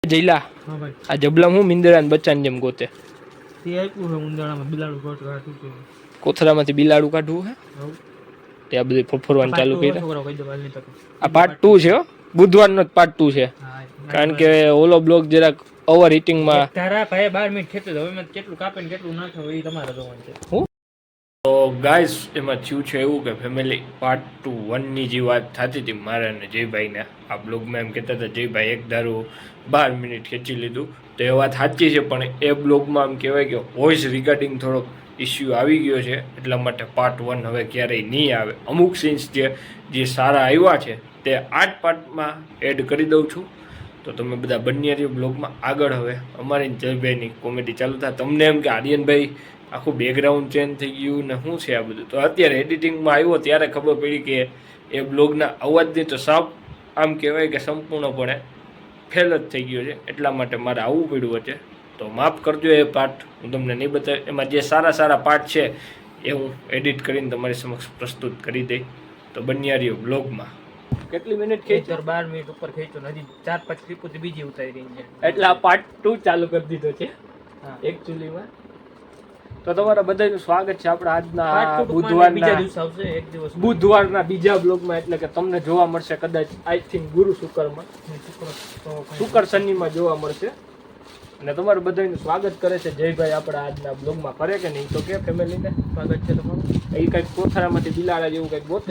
જઈલા हाँ भाई આ જબલા હું મિંદરા ને બચ્ચાને જેમ ગોતે તે આપ્યું છે ઉંદાણામાં બિલાડું કોટ કાઢું છે કોથરામાંથી બિલાડું કાઢવું હે હવ ત્યાં બધું ફફરવાનું ચાલુ કર્યું. છોકરાઓ કહી દો હાલની તક આ પાર્ટ 2 છે હો, બુધવારનો જ પાર્ટ 2 છે હા કારણ કે ઓલો બ્લોગ જરાક ઓવર હિટિંગમાં. તારા ભાઈ 12 મિનિટ ખેંચે તો હવે મેં કેટલું કાપે ને કેટલું નાખે એ તમારે જોવાનું છે. તો ગાઈસ એમાં થયું છે એવું કે ફેમિલી પાર્ટ 2 1ની જે વાત થતી હતી મારે અને જયભાઈને આ બ્લોગમાં એમ કહેતા હતા જયભાઈ એક ધારું 12 મિનિટ ખેંચી લીધું તો એ વાત સાચી છે, પણ એ બ્લોગમાં આમ કહેવાય કે વોઇસ રિગાર્ડિંગ થોડોક ઇસ્યુ આવી ગયો છે એટલા માટે પાર્ટ 1 હવે ક્યારેય નહીં આવે. અમુક સીન્સ જે સારા આવ્યા છે તે 8 પાર્ટમાં એડ કરી દઉં છું. તો તમે બધા બન્યા રહ્યો બ્લોગમાં આગળ. હવે અમારી જયભાઈની કોમેડી ચાલુ થાય. તમને એમ કે આર્યનભાઈ આખું બેકગ્રાઉન્ડ ચેન્જ થઈ ગયું ને શું છે આ બધું, તો અત્યારે એડિટિંગમાં આવ્યો ત્યારે ખબર પડી કે એ બ્લોગના અવાજની તો સાફ આમ કહેવાય કે સંપૂર્ણપણે ફેલ જ થઈ ગયો છે, એટલા માટે મારે આવવું પડ્યું વચ્ચે. તો માફ કરજો એ પાર્ટ હું તમને નહીં બતાવ્યું. એમાં જે સારા સારા પાર્ટ છે એ હું એડિટ કરીને તમારી સમક્ષ પ્રસ્તુત કરી દઈ. તો બન્યા રહ્યો બ્લોગમાં. કેટલી મિનિટ ખેંચી? 12 મિનિટ ઉપર ખેંચો હજી 4-5 ક્લિપો બીજી ઉતારી રહી છે એટલે આ પાર્ટ 2 ચાલુ કરી દીધો છે એકચ્યુઅલીમાં. તો તમારા બધાનું સ્વાગત છે આપણા આજના બુધવારના બીજા બ્લોગમાં. એટલે કે તમને જોવા મળશે કદાચ આઈ થિંક ગુરુ શુક્રમાં, શુક્ર શનિમાં જોવા મળશે. અને તમારું બધાનું સ્વાગત કરે છે જયભાઈ આપણા આજના બ્લોગમાં. કરે કે નહીં તો કે ફેમિલીને સ્વાગત છે તમારું. એ કંઈક કોથરામાંથી બિલાડા જેવું કંઈક ગોતે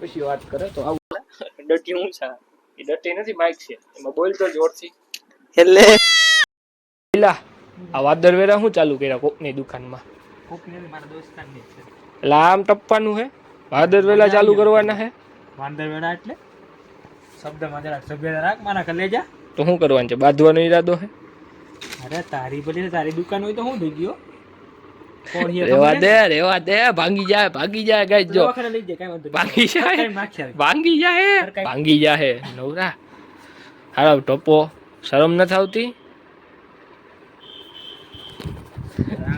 પછી વાત કરે. તો આવું ડટી હું છે એ ડટી નથી, માઇક છે એમાં બોલતો જોરથી. એટલે આ વાદર વેરા શું ચાલુ કર્યા કોકની દુકાનમાં? મારા દોસ્તારની છે એટલે આમ ટપવાનું હે, વાદર વેલા ચાલુ કરવાના હે. વાંદર વેડા એટલે શબ્દમાં જરા સભ્યતા રાખ મારા કલેજા. તો શું કરવાનું છે? બાંધવાનો ઈરાદો હે? અરે તારી બધી તારી દુકાન હોય તો હું થઈ ગયો. રેવા દે ભાંગી જાય ગાઈસ. જો ભાંગી જાય નવરા. હારા ટોપો શરમ નથી આવતી?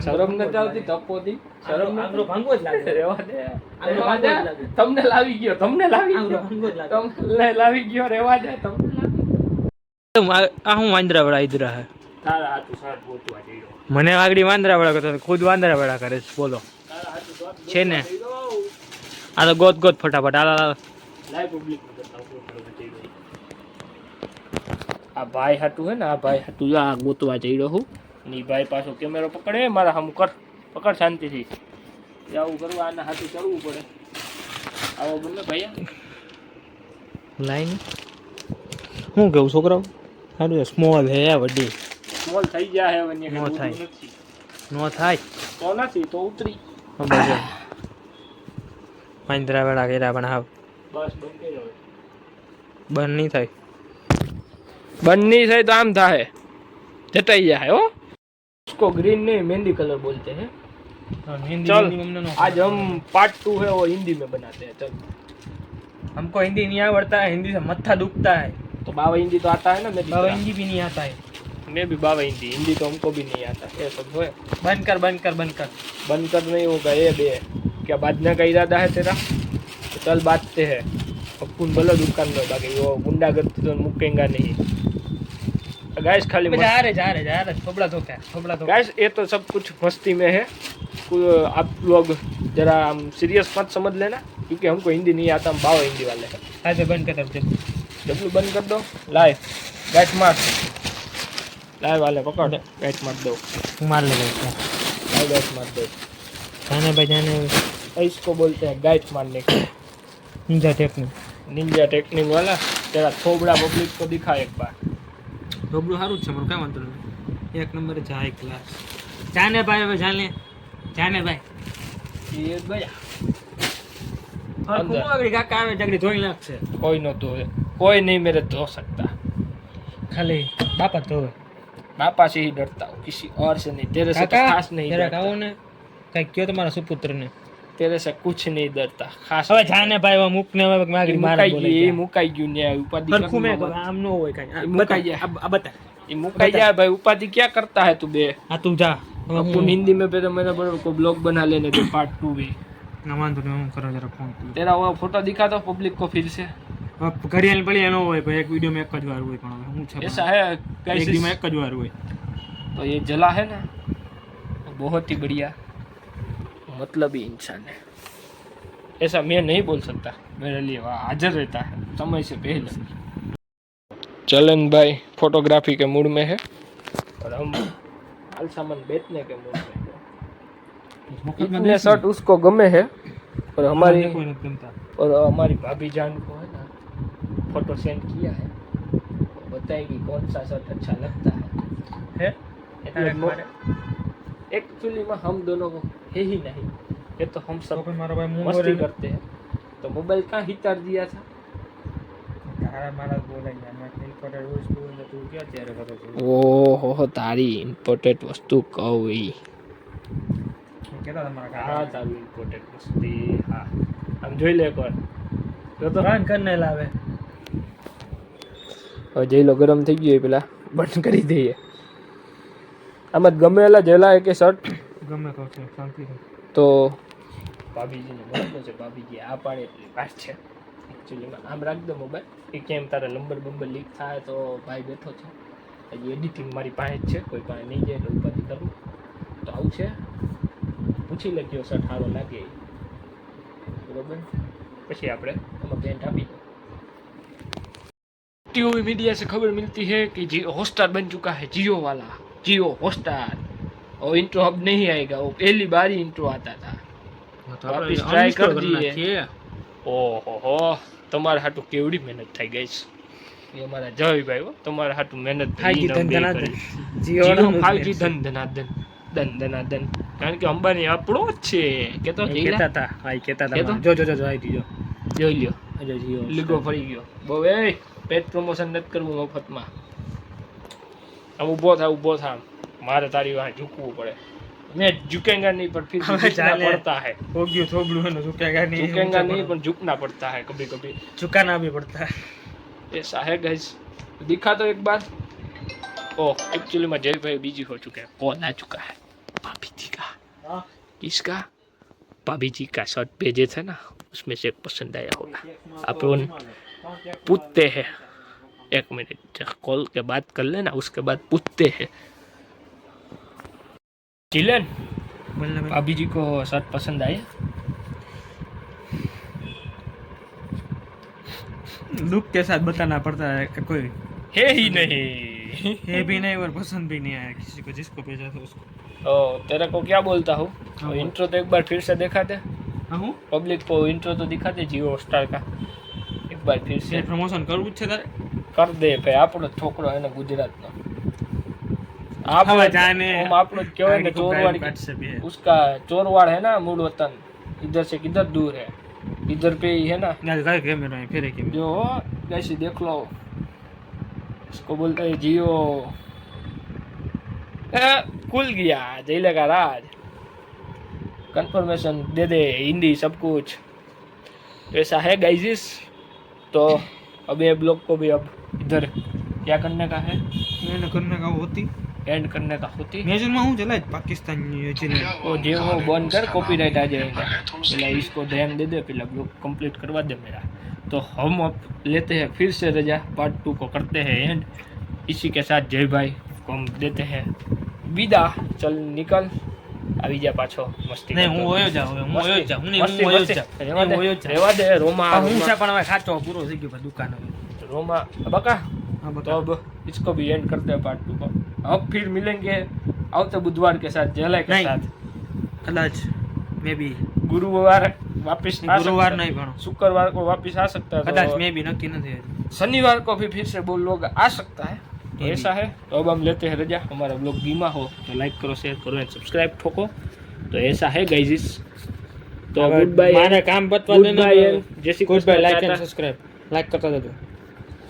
શરમ નથી આવતી ટપોથી? શરમ આંગળો ભાંગવો જ લાગે. રેવા દે તમને લાવી ગયો રેવા દે તમને. આ હું વાંદરા વાળા ઇધરા હે તારા હાથું સાટ ગોતવા જઈરો. મને વાગડી વાંદરા વાળા કરતો ખુદ વાંદરા વાળા કરે છે. બોલો છે ને આ તો ગોત ફટાફટ લાઈવ પબ્લિક આ ભાઈ હાટું હે ને, આ ભાઈ હાટું આ ગોતવા જઈરો હું. ની ભાઈ પાછો કેમેરો પકડે મારા હમ કર પકડ શાંતિથી. આવું કરવા આના હાથું કરવું પડે. આવો બોલે ભાઈ લાઈન હું કહું છોકરાઓ સારું સ્મોલ હે વડી સ્મોલ થઈ જાય હવે ને નો થાય નો થાય તો નથી તો ઉતરી વાંદરા વાળા કર્યા પણ હાવ બસ બંધ કરી હવે. બંધ નહીં થાય. બંધ નહીં થાય તો આમ થાય જટાઈ જાય હો. उसको ग्रीन नहीं मेहंदी कलर बोलते हैं. चल आज हम पार्ट 2 है वो हिंदी में बनाते हैं. चल हमको हिंदी नहीं आवड़ता है, हिंदी से मत्था दुखता है. तो बाबा हिंदी तो आता है ना? मैं बाबा हिंदी भी नहीं आता है. मैं भी बाबा हिंदी तो हमको भी नहीं आता. ये सब है. बंद कर नहीं होगा ये बे. क्या बांधने का इरादा है तेरा? तो चल बांधते हैं. अपन बोलो दुकान में बाकी वो गुंडागर्दी तो मुकेंगा नहीं. गाइस खाली जा रहे थोबड़ा तो गाइस ये तो सब कुछ मस्ती में है. आप लोग जरा हम सीरियस मत समझ लेना क्योंकि हमको हिंदी नहीं आता. हम बाबा हिंदी वाले हैं. आज बंद कर डब्लू बंद कर दो. लाइव गाइस मार लाइव वाले पकड़ गाइस मार दो. मार ले लाइव गाइस मार दो. जाने भाई जाने इसको बोलते हैं गाइस मारने का. निंजा टेक्निक वाला. तेरा थोबड़ा पब्लिक को दिखा एक बार. ઢોબળું સારું જ છે મારું, કાંઈ વાંધો નહીં. એક નંબર છે હાઈ ક્લાસ. જાને ભાઈ હવે જાને ભાઈ એ ભાઈ હું આગળ કાકા આવે જગડી ધોઈ નાખશે. કોઈ નો ધોવે, કોઈ નહીં મેરે ધો सकता. ખાલી બાપા ધોવે. बापा से ही डरता हूँ, किसी और से नहीं. तेरे से तो खास नहीं जरा डरता. कहो ने कहीं क्यों तुम्हारा सुपुत्र ने तेरे से कुछ नहीं डरता खास. હવે જાને ભાઈ હવે મુક ને હવે માગડી મારા બોલે એ મુકાઈ ગયું ને ઉપાધિ સરખું મે આમ નો હોય કાઈ મુકાઈ જાય. આ બતા એ મુકાઈ જાય ભાઈ. ઉપાધિ क्या करता है तू बे? આ તું જા अपन हिंदी में पहले मेरा बड़े को ब्लॉग बना लेने दे पार्ट 2 भी. ना वांधो नहीं, હું કરો જરા ફોन. तेरा वो फोटो दिखा दो पब्लिक को फिर से. ઘડિયાળ પડી એનો હોય પણ એક વિડીયો में एक જ વાર હોય પણ હવે હું છે ऐसा है એક गाइस, દી માં એક જ વાર હોય तो ये जला है ना बहुत ही बढ़िया मतलबी इंसान है, ऐसा मैं नहीं बोल सकता, मेरे लिए वहाँ हाजिर रहता है समय से पहले। चलन भाई फोटोग्राफी के मूड में है और हम माल सामान बेचने के मूड में है। इतने शर्ट उसको गमे है और हमारी कोई नहीं गमता और हमारी भाभी जान को है ना फोटो सेंड किया है, बताएगी कौन सा शर्ट अच्छा लगता है एक्चुअली में हम दोनों को है ही नहीं, ये तो हम सब तो मारा भाई मुंह मस्ती करते हैं, तो मोबाइल कहाँ ही तार दिया था। તારા મારા બોલાઈ ગયા મેં ઇમ્પોર્ટેન્ટ વસ્તુ હોય તું ક્યાં ત્યારે કરો છો ઓહો તારી ઇમ્પોર્ટેન્ટ વસ્તુ કહી, કેતા તમારા હા તારી ઇમ્પોર્ટેન્ટ વસ્તુ, હા આમ જોઈ લે એકવાર જો તો કાન કર નહીં લાવે હવે જઈ લો, ગરમ થઈ ગયું પેલા બંધ કરી દઈએ. આમાં ગમેલા જેલા કે શર્ટ ગમે તો છે શાંતિ તો ભાભીજીને મળતો છે, ભાભીજી આ પાડે એટલી વાત છે. એકચ્યુઅલીમાં આમ રાખ દો મોબાઈલ, એ કેમ તારા નંબર બંબર લીક થાય તો ભાઈ બેઠો છે, હજી એડિટિંગ મારી પાસે જ છે, કોઈ પાસે નહીં જાય એટલે ઉપાધિ કરું તો આવું છે. પૂછી લે કયો શર્ટ સારો લાગે બરોબર, પછી આપણે એમાં પેન્ટ આપી દો. टीवी मीडिया से खबर मिलती है कि जियो हॉटस्टार बन चुका है, जियो वाला जियो हॉटस्टार, और इंट्रो अब नहीं आएगा, वो पहली बार ही इंट्रो आता था, वापिस ट्राई कर दिए. ओहो તમારા હાટુ કેવડી મહેનત થઈ ગઈ છે, એ અમારા જયભાઈ હો, તમારા હાટુ મહેનત થઈ જીઓ 5G ધન ધનાધન ધન ધનાધન, કારણ કે અંબાની આપણો જ છે, કેતો કહેતા હતા ભાઈ કહેતા હતા જો જો જો આવી જો જોઈ લ્યો જો જીઓ લીગો ફરી ગયો બહુ. એ પેટ પ્રમોશન નથી કરવું મફતમાં, આમ ઊભો થા મારે તારી વાહ ઝૂકવું પડે, मैं झुकेगा नहीं पर फिर झुकना पड़ता है, हो गयो थोबड़ू है ना झुकेगा नहीं पर झुकना पड़ता है, कभी कभी झुकाना भी पड़ता है, ऐसा है गाइस. दिखा तो एक बार. ओह एक्चुअली में जय भाई बिजी हो चुके हैं, कॉल आ चुका है भाभी जी का. किसका? भाभी जी का शर्ट भेजे थे ना, उसमें से एक पसंद आया होगा, अपन पूछते हैं, एक मिनट कॉल के बात कर लेना, उसके बाद पूछते हैं. चिलन भाभी जी को शर्ट पसंद आया, लुक के साथ बताना पड़ता है कि कोई है ही नहीं, है भी नहीं और पसंद भी नहीं आया किसी को, जिसको भेजा था उसको. ओ तेरे को क्या बोलता हूँ, हाँ, इंट्रो तो एक बार फिर से दिखा दे, हाँ हूँ पब्लिक को इंट्रो तो दिखा दे जियो हॉटस्टार का एक बार फिर से. प्रमोशन करવું છે તારે कर दे भाई, આપણો છોકરો है ना गुजरात નો, आप जाने हम आप लोग क्यों है चोरवाड़, उसका चोरवाड़ है ना मूल वतन, इधर से किधर दूर है, इधर पे ही है ना. कैमरा है फिर कैमरा जो कैसे देख लो, इसको बोलते हैं जियो. खुल गया जैले का राज, कंफर्मेशन दे दे हिंदी सब कुछ, तो ऐसा है गाइजिस. तो अब ये ब्लॉग को भी अब इधर क्या करने का है, मैंने करने का होती एंड करने का होती मेजर में हूँ चला पाकिस्तान न्यूजीलैंड वो जो वो बंद कर, कॉपीराइट आ जाएगा, पहले इसको ध्यान दे दे, पहले ब्लॉग कंप्लीट करवा दे मेरा. तो हम अब लेते हैं फिर से रजा, पार्ट 2 को करते हैं एंड. इसी के साथ जय भाई को हम देते हैं विदा. चल निकल આવી જા પાછો મસ્તી નહીં હું હોયો જાઉં હું હોયો જાઉં હું હોયો જાઉં રેવા દે રોમા હું છે પણ હવે ખાચો પૂરો થઈ ગયો દુકાન रोमा बका. हाँ तो अब इसको भी एंड करते हैं पार्ट 2 को. अब फिर मिलेंगे आवते बुधवार के साथ, जयला के साथ. कदाच मे बी गुरुवार वापस गुरुवार नहीं पण शुक्रवार को वापस आ सकता है, कदाच मे बी नक्की नहीं शनिवार को भी फिर से वो लोग आ सकता है. तो ऐसा है, तो अब हम लेते हैं रजा. हमारा ब्लॉग धीमा हो तो लाइक करो, शेयर करो एंड सब्सक्राइब ठोको. तो ऐसा है गाइस. तो गुड बाय, मारे काम बतवा देना, जैसे good bye, like and subscribe like करता देજો.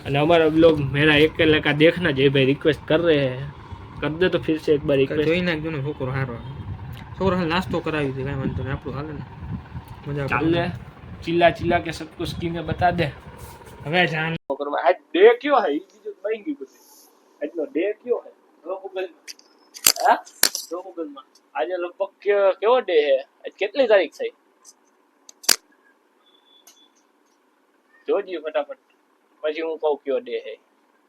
અને हमारा ब्लॉग मेरा अकेले का देखना जय भाई रिक्वेस्ट कर रहे हैं, कर दे तो फिर से एक बार रिक्वेस्ट. જોઈ નાખજો ને છોકરો હારો છોકરો હાલ નાસ્તો કરાવી દે, કાઈ વાંધો નહીં, આપણું હાલે ને મજા ચાલે. चिल्ला चिल्ला के सब कुछ की में बता दे. હવે જાન आज डे क्यों है, બીજું કઈ ગયું બધું. આજનો ડે કયો है રોગુગલ, હા રોગુગલ માં આજે લગભગ કેવો ડે है, આજ કેટલી તારીખ થઈ જોજી ફટાફટ. પછી હું કહું કયો ડે છે.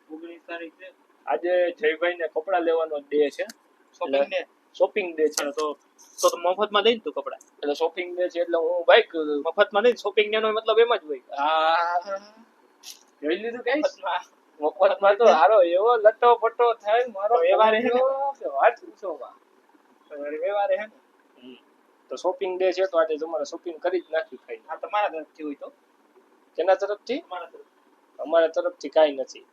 19 તારીખ છે આજે જયભાઈ ને કપડા લેવાનો ડે છે. Shopping day. શોપિંગ ડે છે. તો મફતમાં દઈ ને તું કપડા. એટલે શોપિંગ ડે છે એટલે હું બાઈક મફતમાં દઈ શોપિંગ ડે નો મતલબ એમ જ હોય. જોઈ લીધું કઈ મફતમાં તો હારો એવો લટો પટો થાય મારો વ્યવહાર હે ને? કે વાત પૂછો માં. વ્યવહારે હે ને. તો શોપિંગ ડે છે તો આજે તમારે શોપિંગ કરી જ નાખી ખાઈ. આ તમારા તરફથી હોય તો કેના તરફથી? તમારા તરફ. અમારા તરફથી કાંઈ નથી.